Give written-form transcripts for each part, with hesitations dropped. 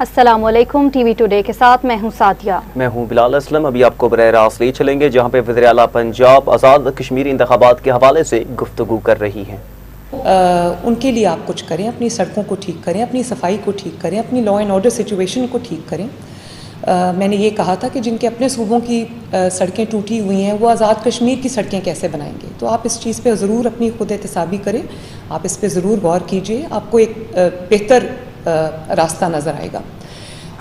السلام علیکم، T V today کے ساتھ میں ہوں ساتھیہ۔ میں ہوں بلال اسلم۔ ابھی آپ کو براہ راست لے چلیں گے جہاں پہ وزیر اعلیٰ پنجاب آزاد کشمیر انتخابات کے حوالے سے گفتگو کر رہی ہیں۔ ان کے لیے آپ کچھ کریں، اپنی سڑکوں کو ٹھیک کریں، اپنی صفائی کو ٹھیک کریں، اپنی لا اینڈ آرڈر سچویشن کو ٹھیک کریں۔ میں نے یہ کہا تھا کہ جن کے اپنے صوبوں کی سڑکیں ٹوٹی ہوئی ہیں وہ آزاد کشمیر کی سڑکیں کیسے بنائیں گے؟ تو آپ اس چیز پہ ضرور اپنی خود احتسابی کریں، آپ اس پہ ضرور غور کیجئے، آپ کو ایک بہتر راستہ نظر آئے گا۔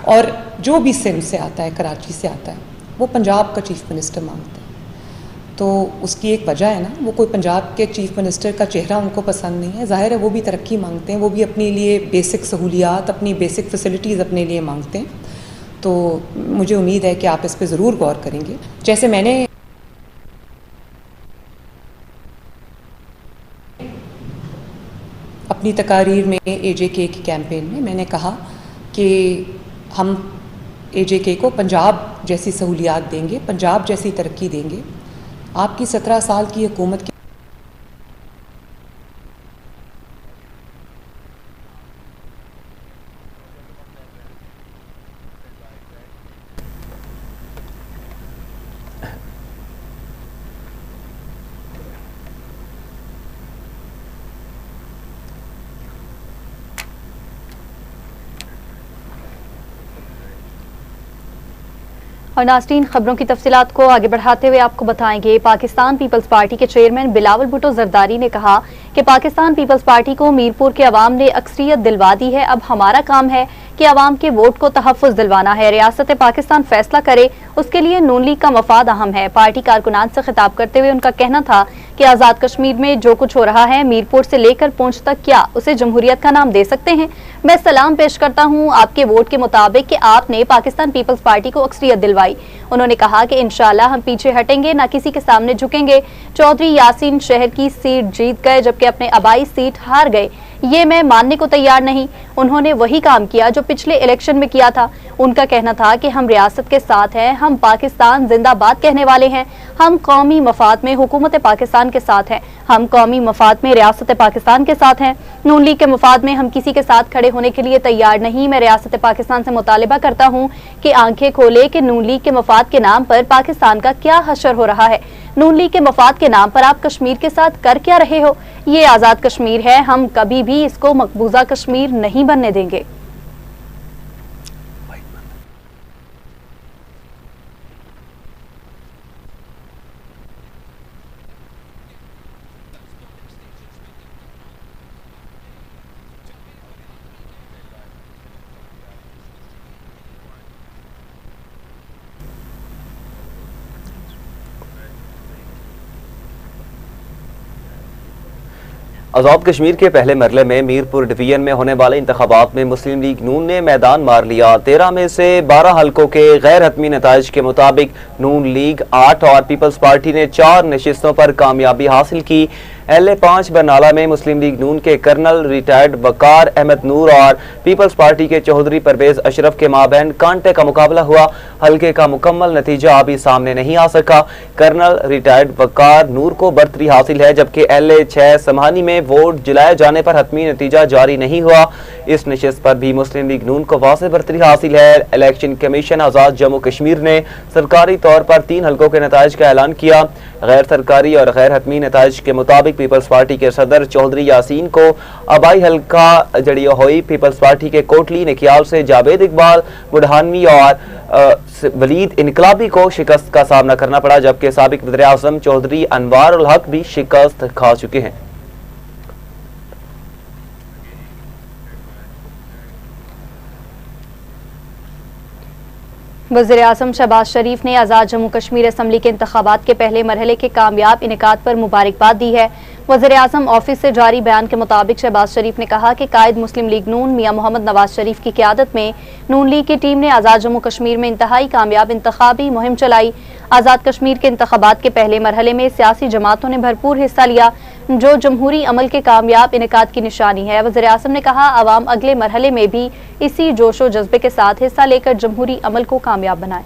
اور جو بھی سندھ سے آتا ہے، کراچی سے آتا ہے، وہ پنجاب کا چیف منسٹر مانگتا ہے، تو اس کی ایک وجہ ہے نا، وہ کوئی پنجاب کے چیف منسٹر کا چہرہ ان کو پسند نہیں ہے، ظاہر ہے وہ بھی ترقی مانگتے ہیں، وہ بھی اپنے لیے بیسک سہولیات، اپنی بیسک فیسلٹیز اپنے لیے مانگتے ہیں۔ تو مجھے امید ہے کہ آپ اس پہ ضرور غور کریں گے۔ جیسے میں نے اپنی تقاریر میں اے جے کے کی کیمپین میں نے کہا کہ ہم اے جے کے کو پنجاب جیسی سہولیات دیں گے، پنجاب جیسی ترقی دیں گے۔ آپ کی 17 سال کی حکومت کی اور ناظرین، خبروں کی تفصیلات کو آگے بڑھاتے ہوئے آپ کو بتائیں گے، پاکستان پیپلز پارٹی کے چیئرمین بلاول بھٹو زرداری نے کہا کہ پاکستان پیپلز پارٹی کو میرپور کے عوام نے اکثریت دلوا دی ہے، اب ہمارا کام ہے کہ عوام کے ووٹ کو تحفظ دلوانا ہے، ریاست پاکستان فیصلہ کرے، اس کے لیے نون لیگ کا مفاد اہم ہے۔ پارٹی کارکنان سے خطاب کرتے ہوئے ان کا کہنا تھا کہ آزاد کشمیر میں جو کچھ ہو رہا ہے، میرپور سے لے کر پونچھ تک، کیا اسے جمہوریت کا نام دے سکتے ہیں؟ میں سلام پیش کرتا ہوں آپ کے ووٹ کے مطابق کہ آپ نے پاکستان پیپلز پارٹی کو اکثریت دلوائی۔ انہوں نے کہا کہ انشاءاللہ ہم پیچھے ہٹیں گے، نہ کسی کے سامنے جھکیں گے۔ چودھری یاسین شہر کی سیٹ جیت گئے جبکہ اپنے آبائی سیٹ ہار گئے، یہ میں ماننے کو تیار نہیں۔ انہوں نے وہی کام کیا جو پچھلے الیکشن میں کیا تھا۔ ان کا کہنا تھا کہ ہم ریاست کے ساتھ ہیں، ہم پاکستان زندہ باد کہنے والے ہیں، ہم قومی مفاد میں حکومت پاکستان کے ساتھ ہیں، ہم قومی مفاد میں ریاست پاکستان کے ساتھ ہیں، نون لیگ کے مفاد میں ہم کسی کے ساتھ کھڑے ہونے کے لیے تیار نہیں۔ میں ریاست پاکستان سے مطالبہ کرتا ہوں کہ آنکھیں کھولے کہ نون لیگ کے مفاد کے نام پر پاکستان کا کیا حشر ہو رہا ہے، نون لیگ کے مفاد کے نام پر آپ کشمیر کے ساتھ کر کیا رہے ہو؟ یہ آزاد کشمیر ہے، ہم کبھی بھی اس کو مقبوضہ کشمیر نہیں بننے دیں گے۔ آزاد کشمیر کے پہلے مرحلے میں میرپور ڈویژن میں ہونے والے انتخابات میں مسلم لیگ نون نے میدان مار لیا۔ 13 میں سے 12 حلقوں کے غیر حتمی نتائج کے مطابق نون لیگ 8 اور پیپلز پارٹی نے 4 نشستوں پر کامیابی حاصل کی۔ ایل اے 5 برنالہ میں مسلم لیگ نون کے کرنل ریٹائرڈ وقار احمد نور اور پیپلز پارٹی کے چودھری پرویز اشرف کے مابین کانٹے کا مقابلہ ہوا۔ حلقے کا مکمل نتیجہ ابھی سامنے نہیں آ سکا۔ کرنل ریٹائرڈ وقار نور کو برتری حاصل ہے جبکہ ایل اے 6 سمہانی میں ووٹ جلائے جانے پر حتمی نتیجہ جاری نہیں ہوا۔ اس نشست پر بھی مسلم لیگ نون کو واضح برتری حاصل ہے۔ الیکشن کمیشن آزاد جموں کشمیر نے سرکاری طور پر 3 حلقوں کے نتائج کا اعلان کیا۔ غیر سرکاری اور غیر حتمی نتائج کے مطابق پیپلز پارٹی کے صدر چودھری یاسین کو آبائی حلقہ جڑیو ہوئی، پیپلز پارٹی کے کوٹلی نکیال سے جاوید اقبال بڑھانوی اور ولید انقلابی کو شکست کا سامنا کرنا پڑا جبکہ سابق وزیر اعظم چودھری انوار الحق بھی شکست کھا چکے ہیں۔ وزیر اعظم شہباز شریف نے آزاد جموں کشمیر اسمبلی کے انتخابات کے پہلے مرحلے کے کامیاب انعقاد پر مبارکباد دی ہے۔ وزیر اعظم آفس سے جاری بیان کے مطابق شہباز شریف نے کہا کہ قائد مسلم لیگ نون میاں محمد نواز شریف کی قیادت میں نون لیگ کی ٹیم نے آزاد جموں کشمیر میں انتہائی کامیاب انتخابی مہم چلائی۔ آزاد کشمیر کے انتخابات کے پہلے مرحلے میں سیاسی جماعتوں نے بھرپور حصہ لیا جو جمہوری عمل کے کامیاب انعقاد کی نشانی ہے۔ وزیر اعظم نے کہا عوام اگلے مرحلے میں بھی اسی جوش و جذبے کے ساتھ حصہ لے کر جمہوری عمل کو کامیاب بنائے۔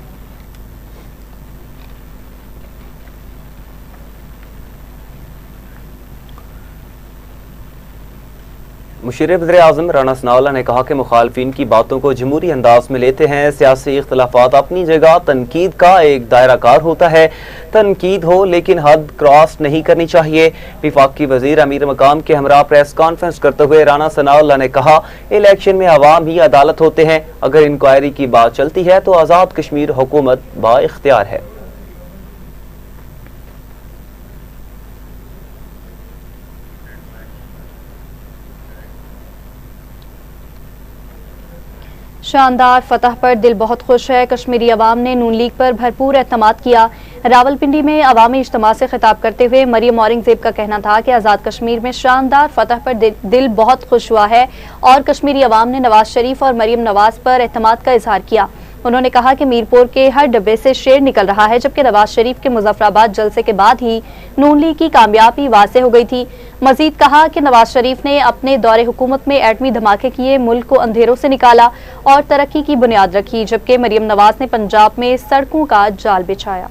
مشیر وزیر اعظم رانا ثناءاللہ نے کہا کہ مخالفین کی باتوں کو جمہوری انداز میں لیتے ہیں. سیاسی اختلافات اپنی جگہ، تنقید کا ایک دائرہ کار ہوتا ہے. تنقید ہو لیکن حد کراس نہیں کرنی چاہیے. وفاقی وزیر امیر مقام کے ہمراہ پریس کانفرنس کرتے ہوئے رانا ثناءاللہ نے کہا الیکشن میں عوام ہی عدالت ہوتے ہیں. اگر انکوائری کی بات چلتی ہے تو آزاد کشمیر حکومت با اختیار ہے. شاندار فتح پر دل بہت خوش ہے. کشمیری عوام نے نون لیگ پر بھرپور اعتماد کیا. راولپنڈی میں عوامی اجتماع سے خطاب کرتے ہوئے مریم اورنگزیب کا کہنا تھا کہ آزاد کشمیر میں شاندار فتح پر دل بہت خوش ہوا ہے اور کشمیری عوام نے نواز شریف اور مریم نواز پر اعتماد کا اظہار کیا. انہوں نے کہا کہ میرپور کے ہر ڈبے سے شیر نکل رہا ہے، جبکہ نواز شریف کے مظفر آباد جلسے کے بعد ہی نون لیگ کی کامیابی واضح ہو گئی تھی. مزید کہا کہ نواز شریف نے اپنے دور حکومت میں ایٹمی دھماکے کیے، ملک کو اندھیروں سے نکالا اور ترقی کی بنیاد رکھی، جبکہ مریم نواز نے پنجاب میں سڑکوں کا جال بچھایا.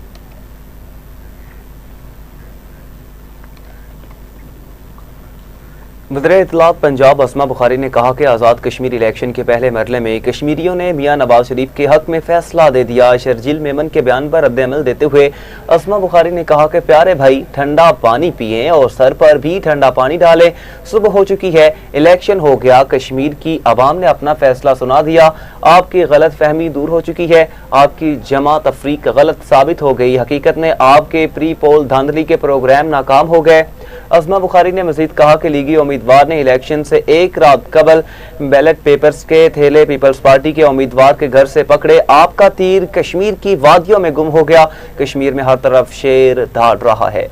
وزیر اطلاعات پنجاب اسما بخاری نے کہا کہ آزاد کشمیر الیکشن کے پہلے مرحلے میں کشمیریوں نے میاں نواز شریف کے حق میں فیصلہ دے دیا. شرجیل میمن کے بیان پر رد عمل دیتے ہوئے اسما بخاری نے کہا کہ پیارے بھائی ٹھنڈا پانی پئیں اور سر پر بھی ٹھنڈا پانی ڈالیں. صبح ہو چکی ہے، الیکشن ہو گیا، کشمیر کی عوام نے اپنا فیصلہ سنا دیا. آپ کی غلط فہمی دور ہو چکی ہے، آپ کی جمع تفریق غلط ثابت ہو گئی. حقیقت میں آپ کے پری پول دھاندلی کے پروگرام ناکام ہو گئے. اسما بخاری نے مزید کہا کہ لیگی امیدوار نے الیکشن سے ایک رات قبل بیلٹ پیپرز کے تھیلے پیپلز پارٹی کے امیدوار کے گھر سے پکڑے. آپ کا تیر کشمیر کی وادیوں میں گم ہو گیا. کشمیر میں ہر طرف شیر دھاڑ رہا ہے.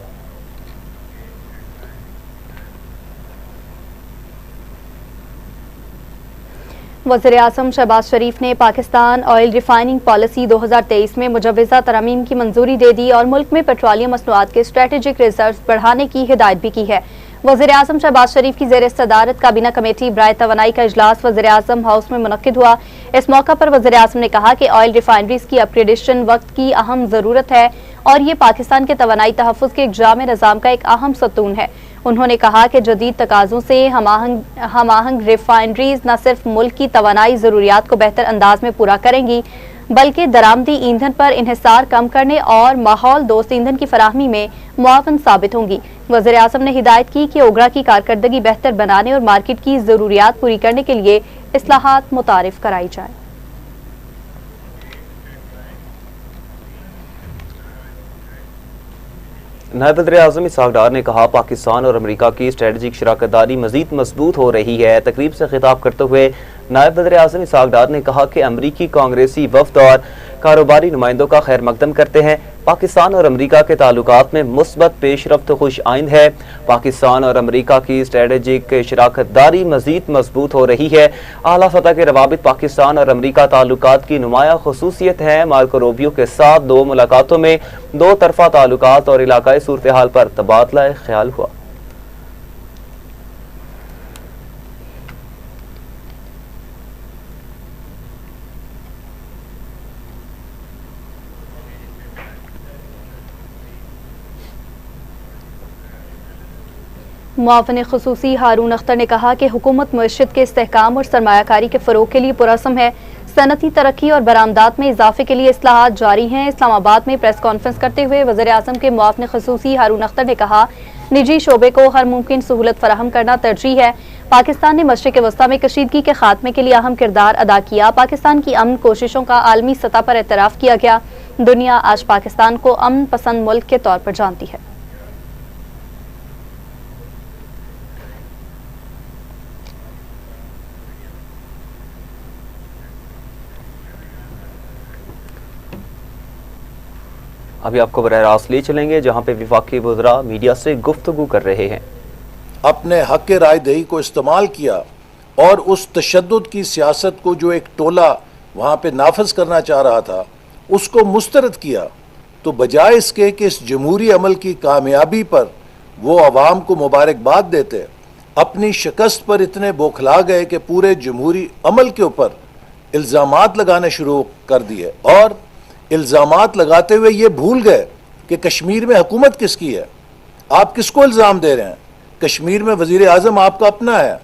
وزیر اعظم شہباز شریف نے پاکستان آئل ریفائننگ پالیسی 2023 میں مجوزہ ترامیم کی منظوری دے دی اور ملک میں پیٹرولیم مصنوعات کے اسٹریٹجک ریزروز بڑھانے کی ہدایت بھی کی ہے. وزیر اعظم شہباز شریف کی زیر صدارت کابینہ کمیٹی برائے توانائی کا اجلاس وزیر اعظم ہاؤس میں منعقد ہوا. اس موقع پر وزیر اعظم نے کہا کہ آئل ریفائنریز کی اپ گریڈیشن وقت کی اہم ضرورت ہے اور یہ پاکستان کے توانائی تحفظ کے ایک جامع نظام کا ایک اہم ستون ہے. انہوں نے کہا کہ جدید تقاضوں سے ہم آہنگ ریفائنریز نہ صرف ملک کی توانائی ضروریات کو بہتر انداز میں پورا کریں گی بلکہ درآمدی ایندھن پر انحصار کم کرنے اور ماحول دوست ایندھن کی فراہمی میں معاون ثابت ہوں گی. وزیر اعظم نے ہدایت کی کہ اوگرا کی کارکردگی بہتر بنانے اور مارکیٹ کی ضروریات پوری کرنے کے لیے اصلاحات متعارف کرائی جائیں. نائب وزیر اعظم اسحاق ڈار نے کہا پاکستان اور امریکہ کی اسٹریٹجک شراکت داری مزید مضبوط ہو رہی ہے. تقریب سے خطاب کرتے ہوئے نائب وزیر اعظم اسحاق ڈار نے کہا کہ امریکی کانگریسی وفد اور کاروباری نمائندوں کا خیر مقدم کرتے ہیں. پاکستان اور امریکہ کے تعلقات میں مثبت پیش رفت خوش آئند ہے. پاکستان اور امریکہ کی اسٹریٹجک شراکت داری مزید مضبوط ہو رہی ہے. اعلیٰ سطح کے روابط پاکستان اور امریکہ تعلقات کی نمایاں خصوصیت ہیں. مارکو روبیو کے ساتھ 2 ملاقاتوں میں 2 طرفہ تعلقات اور علاقائی صورتحال پر تبادلہ خیال ہوا. معاون خصوصی ہارون اختر نے کہا کہ حکومت معیشت کے استحکام اور سرمایہ کاری کے فروغ کے لیے پرعزم ہے. صنعتی ترقی اور برآمدات میں اضافے کے لیے اصلاحات جاری ہیں. اسلام آباد میں پریس کانفرنس کرتے ہوئے وزیر اعظم کے معاون خصوصی ہارون اختر نے کہا نجی شعبے کو ہر ممکن سہولت فراہم کرنا ترجیح ہے. پاکستان نے مشرق وسطیٰ میں کشیدگی کے خاتمے کے لیے اہم کردار ادا کیا. پاکستان کی امن کوششوں کا عالمی سطح پر اعتراف کیا گیا. دنیا آج پاکستان کو امن پسند ملک کے طور پر جانتی ہے. ابھی آپ کو براہ راست لے چلیں گے جہاں پہ وفاقی وزراء میڈیا سے گفتگو کر رہے ہیں. اپنے حق رائے دہی کو استعمال کیا اور اس تشدد کی سیاست کو جو ایک ٹولہ وہاں پہ نافذ کرنا چاہ رہا تھا اس کو مسترد کیا. تو بجائے اس کے کہ اس جمہوری عمل کی کامیابی پر وہ عوام کو مبارکباد دیتے، اپنی شکست پر اتنے بوکھلا گئے کہ پورے جمہوری عمل کے اوپر الزامات لگانے شروع کر دیے اور الزامات لگاتے ہوئے یہ بھول گئے کہ کشمیر میں حکومت کس کی ہے. آپ کس کو الزام دے رہے ہیں؟ کشمیر میں وزیر اعظم آپ کا اپنا ہے،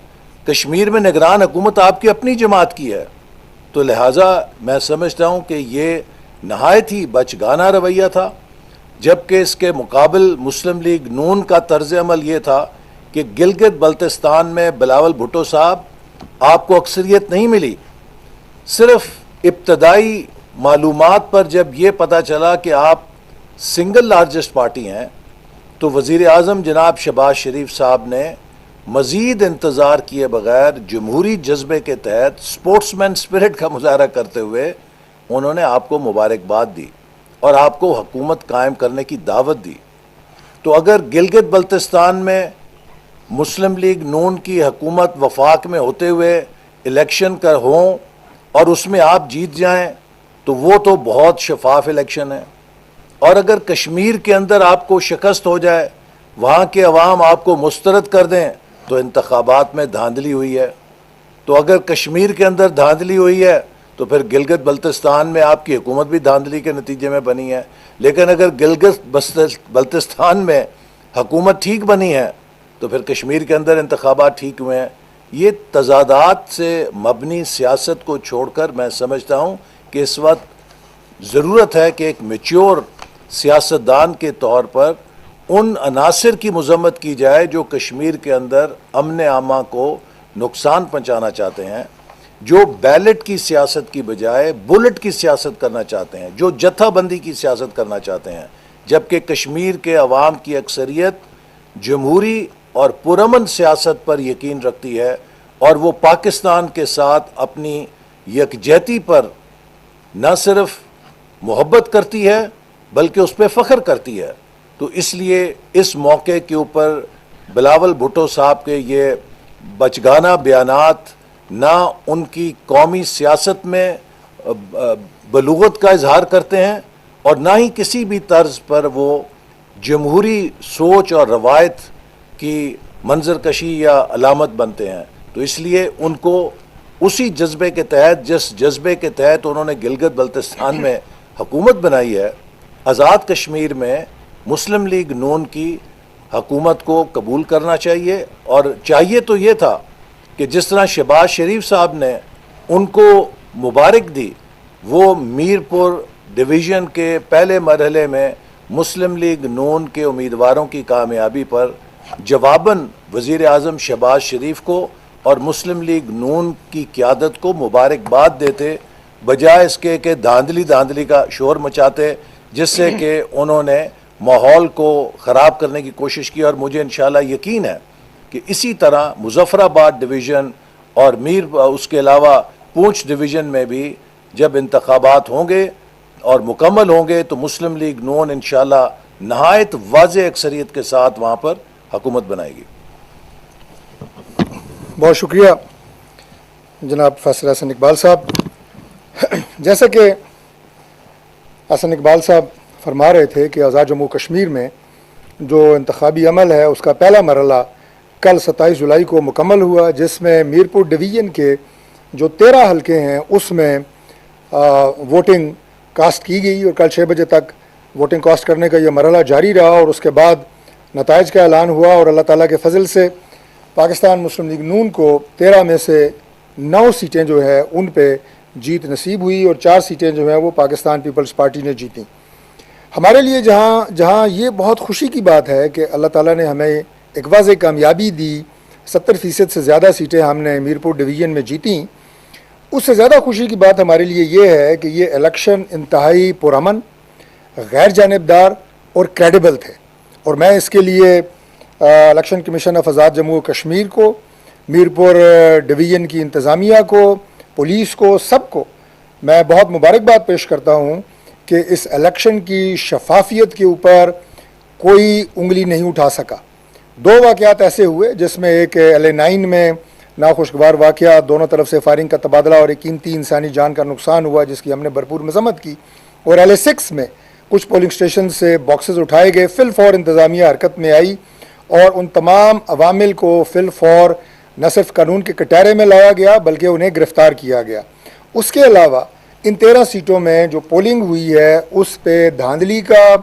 کشمیر میں نگران حکومت آپ کی اپنی جماعت کی ہے، تو لہٰذا میں سمجھتا ہوں کہ یہ نہایت ہی بچگانہ رویہ تھا، جبکہ اس کے مقابل مسلم لیگ نون کا طرز عمل یہ تھا کہ گلگت بلتستان میں بلاول بھٹو صاحب آپ کو اکثریت نہیں ملی، صرف ابتدائی معلومات پر جب یہ پتہ چلا کہ آپ سنگل لارجسٹ پارٹی ہیں تو وزیر اعظم جناب شہباز شریف صاحب نے مزید انتظار کیے بغیر جمہوری جذبے کے تحت سپورٹس مین اسپرٹ کا مظاہرہ کرتے ہوئے انہوں نے آپ کو مبارکباد دی اور آپ کو حکومت قائم کرنے کی دعوت دی۔ تو اگر گلگت بلتستان میں مسلم لیگ نون کی حکومت وفاق میں ہوتے ہوئے الیکشن کر ہوں اور اس میں آپ جیت جائیں تو وہ تو بہت شفاف الیکشن ہے، اور اگر کشمیر کے اندر آپ کو شکست ہو جائے، وہاں کے عوام آپ کو مسترد کر دیں تو انتخابات میں دھاندلی ہوئی ہے۔ تو اگر کشمیر کے اندر دھاندلی ہوئی ہے تو پھر گلگت بلتستان میں آپ کی حکومت بھی دھاندلی کے نتیجے میں بنی ہے، لیکن اگر گلگت بلتستان میں حکومت ٹھیک بنی ہے تو پھر کشمیر کے اندر انتخابات ٹھیک ہوئے ہیں۔ یہ تضادات سے مبنی سیاست کو چھوڑ کر میں سمجھتا ہوں کہ اس وقت ضرورت ہے کہ ایک میچور سیاستدان کے طور پر ان عناصر کی مذمت کی جائے جو کشمیر کے اندر امن عامہ کو نقصان پہنچانا چاہتے ہیں، جو بیلٹ کی سیاست کی بجائے بلٹ کی سیاست کرنا چاہتے ہیں، جو جتھا بندی کی سیاست کرنا چاہتے ہیں، جبکہ کشمیر کے عوام کی اکثریت جمہوری اور پرامن سیاست پر یقین رکھتی ہے اور وہ پاکستان کے ساتھ اپنی یکجہتی پر نہ صرف محبت کرتی ہے بلکہ اس پہ فخر کرتی ہے۔ تو اس لیے اس موقع کے اوپر بلاول بھٹو صاحب کے یہ بچگانہ بیانات نہ ان کی قومی سیاست میں بلوغت کا اظہار کرتے ہیں اور نہ ہی کسی بھی طرز پر وہ جمہوری سوچ اور روایت کی منظر کشی یا علامت بنتے ہیں۔ تو اس لیے ان کو اسی جذبے کے تحت، جس جذبے کے تحت انہوں نے گلگت بلتستان میں حکومت بنائی ہے، آزاد کشمیر میں مسلم لیگ نون کی حکومت کو قبول کرنا چاہیے، اور چاہیے تو یہ تھا کہ جس طرح شہباز شریف صاحب نے ان کو مبارک دی، وہ میر پور ڈویژن کے پہلے مرحلے میں مسلم لیگ نون کے امیدواروں کی کامیابی پر جواباً وزیر اعظم شہباز شریف کو اور مسلم لیگ نون کی قیادت کو مبارکباد دیتے، بجائے اس کے کہ دھاندلی کا شور مچاتے، جس سے کہ انہوں نے ماحول کو خراب کرنے کی کوشش کی۔ اور مجھے انشاءاللہ یقین ہے کہ اسی طرح مظفر آباد ڈویژن اور اس کے علاوہ پونچھ ڈویژن میں بھی جب انتخابات ہوں گے اور مکمل ہوں گے تو مسلم لیگ نون انشاءاللہ نہایت واضح اکثریت کے ساتھ وہاں پر حکومت بنائے گی۔ بہت شکریہ جناب فیصل حسن اقبال صاحب۔ جیسا کہ حسن اقبال صاحب فرما رہے تھے کہ آزاد جموں کشمیر میں جو انتخابی عمل ہے اس کا پہلا مرحلہ کل 27 جولائی کو مکمل ہوا، جس میں میر پور ڈویژن کے جو 13 حلقے ہیں اس میں ووٹنگ کاسٹ کی گئی، اور کل 6 بجے تک ووٹنگ کاسٹ کرنے کا یہ مرحلہ جاری رہا، اور اس کے بعد نتائج کا اعلان ہوا، اور اللہ تعالیٰ کے فضل سے پاکستان مسلم لیگ نون کو 13 میں سے 9 سیٹیں جو ہے ان پہ جیت نصیب ہوئی، اور 4 سیٹیں جو ہیں وہ پاکستان پیپلز پارٹی نے جیتیں۔ ہمارے لیے جہاں یہ بہت خوشی کی بات ہے کہ اللہ تعالیٰ نے ہمیں ایک واضح کامیابی دی، 70% سے زیادہ سیٹیں ہم نے میر پور ڈویژن میں جیتیں، اس سے زیادہ خوشی کی بات ہمارے لیے یہ ہے کہ یہ الیکشن انتہائی پرامن، غیر جانبدار اور کریڈیبل تھے، اور میں اس کے لیے الیکشن کمیشن آف آزاد جموں و کشمیر کو، میر پور ڈویژن کی انتظامیہ کو، پولیس کو، سب کو میں بہت مبارکباد پیش کرتا ہوں کہ اس الیکشن کی شفافیت کے اوپر کوئی انگلی نہیں اٹھا سکا۔ 2 واقعات ایسے ہوئے جس میں ایک LA9 میں ناخوشگوار واقعہ، دونوں طرف سے فائرنگ کا تبادلہ اور ایک قیمتی انسانی جان کا نقصان ہوا جس کی ہم نے بھرپور مذمت کی، اور LA6 میں کچھ پولنگ اسٹیشن سے باکسز اٹھائے گئے، فی الفور انتظامیہ حرکت میں آئی اور ان تمام عوامل کو فی الفور نہ صرف قانون کے کٹہرے میں لایا گیا بلکہ انہیں گرفتار کیا گیا۔ اس کے علاوہ ان 13 سیٹوں میں جو پولنگ ہوئی ہے اس پہ دھاندلی کا،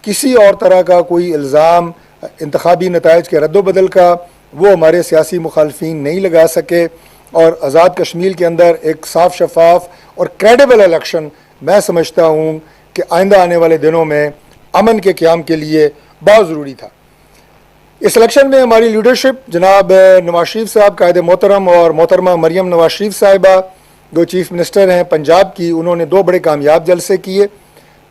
کسی اور طرح کا کوئی الزام، انتخابی نتائج کے رد و بدل کا وہ ہمارے سیاسی مخالفین نہیں لگا سکے، اور آزاد کشمیر کے اندر ایک صاف شفاف اور کریڈیبل الیکشن میں سمجھتا ہوں کہ آئندہ آنے والے دنوں میں امن کے قیام کے لیے بہت ضروری تھا۔ اس الیکشن میں ہماری لیڈرشپ جناب نواز شریف صاحب قائد محترم اور محترمہ مریم نواز شریف صاحبہ جو چیف منسٹر ہیں پنجاب کی، انہوں نے 2 بڑے کامیاب جلسے کیے۔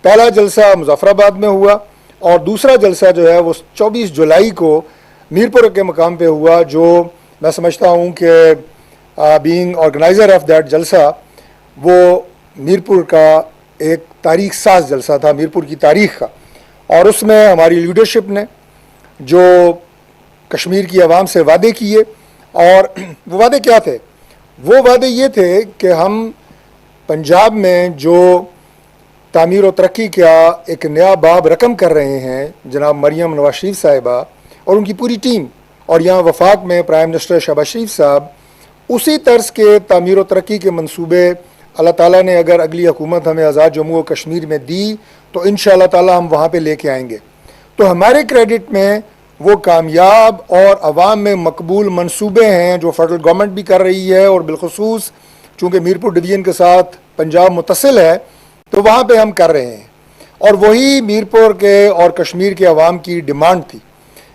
پہلا جلسہ مظفر آباد میں ہوا اور دوسرا جلسہ جو ہے وہ 24 جولائی کو میرپور کے مقام پہ ہوا، جو میں سمجھتا ہوں کہ بینگ آرگنائزر آف دیٹ جلسہ وہ میرپور کا ایک تاریخ ساز جلسہ تھا، میرپور کی تاریخ کا، اور اس میں ہماری لیڈرشپ نے جو کشمیر کی عوام سے وعدے کیے، اور وہ وعدے کیا تھے؟ وہ وعدے یہ تھے کہ ہم پنجاب میں جو تعمیر و ترقی کا ایک نیا باب رقم کر رہے ہیں جناب مریم نواز شریف صاحبہ اور ان کی پوری ٹیم، اور یہاں وفاق میں پرائم منسٹر شہباز شریف صاحب، اسی طرز کے تعمیر و ترقی کے منصوبے اللہ تعالیٰ نے اگر اگلی حکومت ہمیں آزاد جموں و کشمیر میں دی تو انشاءاللہ تعالیٰ ہم وہاں پہ لے کے آئیں گے۔ تو ہمارے کریڈٹ میں وہ کامیاب اور عوام میں مقبول منصوبے ہیں جو فیڈرل گورنمنٹ بھی کر رہی ہے، اور بالخصوص چونکہ میرپور ڈویژن کے ساتھ پنجاب متصل ہے تو وہاں پہ ہم کر رہے ہیں، اور وہی میرپور کے اور کشمیر کے عوام کی ڈیمانڈ تھی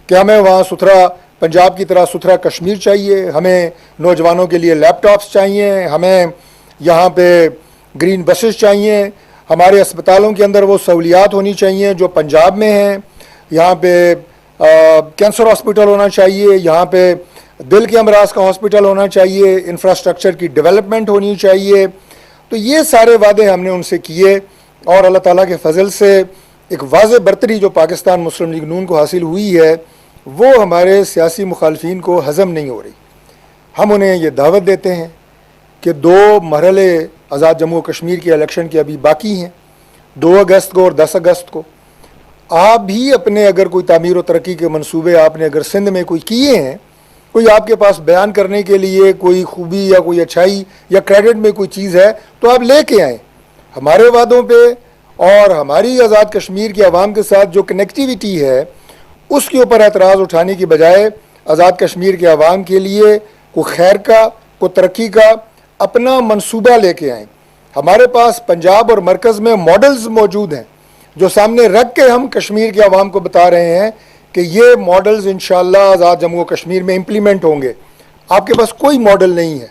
کہ ہمیں وہاں ستھرا پنجاب کی طرح ستھرا کشمیر چاہیے، ہمیں نوجوانوں کے لیے لیپ ٹاپس چاہیے، ہمیں یہاں پہ گرین بسز چاہیے، ہمارے اسپتالوں کے اندر وہ سہولیات ہونی چاہیے جو پنجاب میں ہیں، یہاں پہ کینسر ہاسپٹل ہونا چاہیے، یہاں پہ دل کے امراض کا ہاسپٹل ہونا چاہیے، انفراسٹرکچر کی ڈیولپمنٹ ہونی چاہیے۔ تو یہ سارے وعدے ہم نے ان سے کیے، اور اللہ تعالیٰ کے فضل سے ایک واضح برتری جو پاکستان مسلم لیگ نون کو حاصل ہوئی ہے وہ ہمارے سیاسی مخالفین کو ہضم نہیں ہو رہی۔ ہم انہیں یہ دعوت دیتے ہیں کہ 2 مرحلے آزاد جموں و کشمیر کے الیکشن کے ابھی باقی ہیں، 2 اگست کو اور 10 اگست کو۔ آپ بھی اپنے اگر کوئی تعمیر و ترقی کے منصوبے آپ نے اگر سندھ میں کوئی کیے ہیں، کوئی آپ کے پاس بیان کرنے کے لیے کوئی خوبی یا کوئی اچھائی یا کریڈٹ میں کوئی چیز ہے تو آپ لے کے آئیں۔ ہمارے وعدوں پہ اور ہماری آزاد کشمیر کے عوام کے ساتھ جو کنیکٹیویٹی ہے اس کے اوپر اعتراض اٹھانے کی بجائے آزاد کشمیر کے عوام کے لیے کوئی خیر کا، کوئی ترقی کا اپنا منصوبہ لے کے آئیں۔ ہمارے پاس پنجاب اور مرکز میں ماڈلز موجود ہیں جو سامنے رکھ کے ہم کشمیر کے عوام کو بتا رہے ہیں کہ یہ ماڈلز انشاءاللہ آزاد جموں و کشمیر میں امپلیمنٹ ہوں گے۔ آپ کے پاس کوئی ماڈل نہیں ہے۔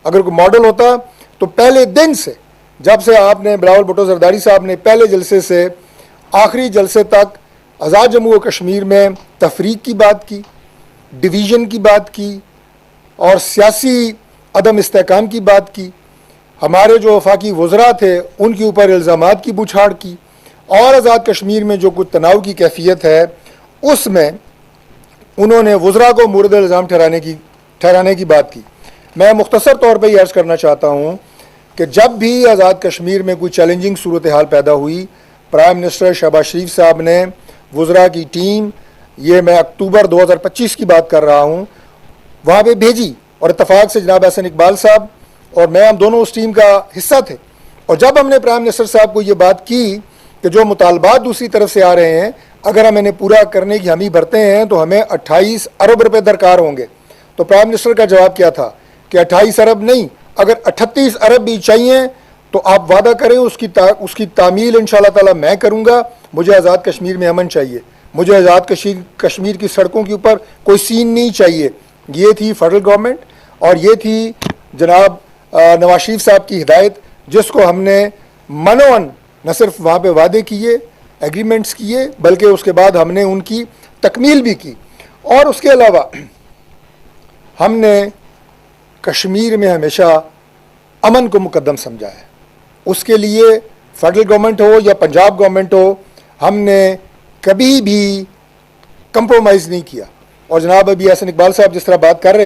اگر کوئی ماڈل ہوتا تو پہلے دن سے، جب سے آپ نے بلاول بھٹو زرداری صاحب نے پہلے جلسے سے آخری جلسے تک آزاد جموں و کشمیر میں تفریق کی بات کی، ڈویژن کی بات کی، اور سیاسی عدم استحکام کی بات کی، ہمارے جو وفاقی وزراء تھے ان کے اوپر الزامات کی بوچھاڑ کی، اور آزاد کشمیر میں جو کچھ تناؤ کی کیفیت ہے اس میں انہوں نے وزراء کو مورد الزام ٹھہرانے کی بات کی۔ میں مختصر طور پہ یہ عرض کرنا چاہتا ہوں کہ جب بھی آزاد کشمیر میں کوئی چیلنجنگ صورتحال پیدا ہوئی، پرائم منسٹر شہباز شریف صاحب نے وزراء کی ٹیم، یہ میں اکتوبر 2025 کی بات کر رہا ہوں، وہاں پہ بھیجی، اور اتفاق سے جناب احسن اقبال صاحب اور میں ہم دونوں اس ٹیم کا حصہ تھے۔ اور جب ہم نے پرائم منسٹر صاحب کو یہ بات کی کہ جو مطالبات دوسری طرف سے آ رہے ہیں اگر ہم انہیں پورا کرنے کی حامی بھرتے ہیں تو ہمیں 28 ارب روپے درکار ہوں گے، تو پرائم منسٹر کا جواب کیا تھا کہ 28 ارب نہیں، اگر 38 ارب بھی چاہیے تو آپ وعدہ کریں، اس کی تعمیل انشاءاللہ تعالی میں کروں گا۔ مجھے آزاد کشمیر میں امن چاہیے، مجھے آزاد کشمیر کی سڑکوں کے اوپر کوئی سین نہیں چاہیے۔ یہ تھی فیڈرل گورنمنٹ اور یہ تھی جناب نواز شریف صاحب کی ہدایت، جس کو ہم نے منوان نہ صرف وہاں پہ وعدے کیے، ایگریمنٹس کیے، بلکہ اس کے بعد ہم نے ان کی تکمیل بھی کی۔ اور اس کے علاوہ ہم نے کشمیر میں ہمیشہ امن کو مقدم سمجھا ہے، اس کے لیے فیڈرل گورنمنٹ ہو یا پنجاب گورنمنٹ ہو، ہم نے کبھی بھی کمپرومائز نہیں کیا۔ اور جناب ابھی احسن اقبال صاحب جس طرح بات کر رہے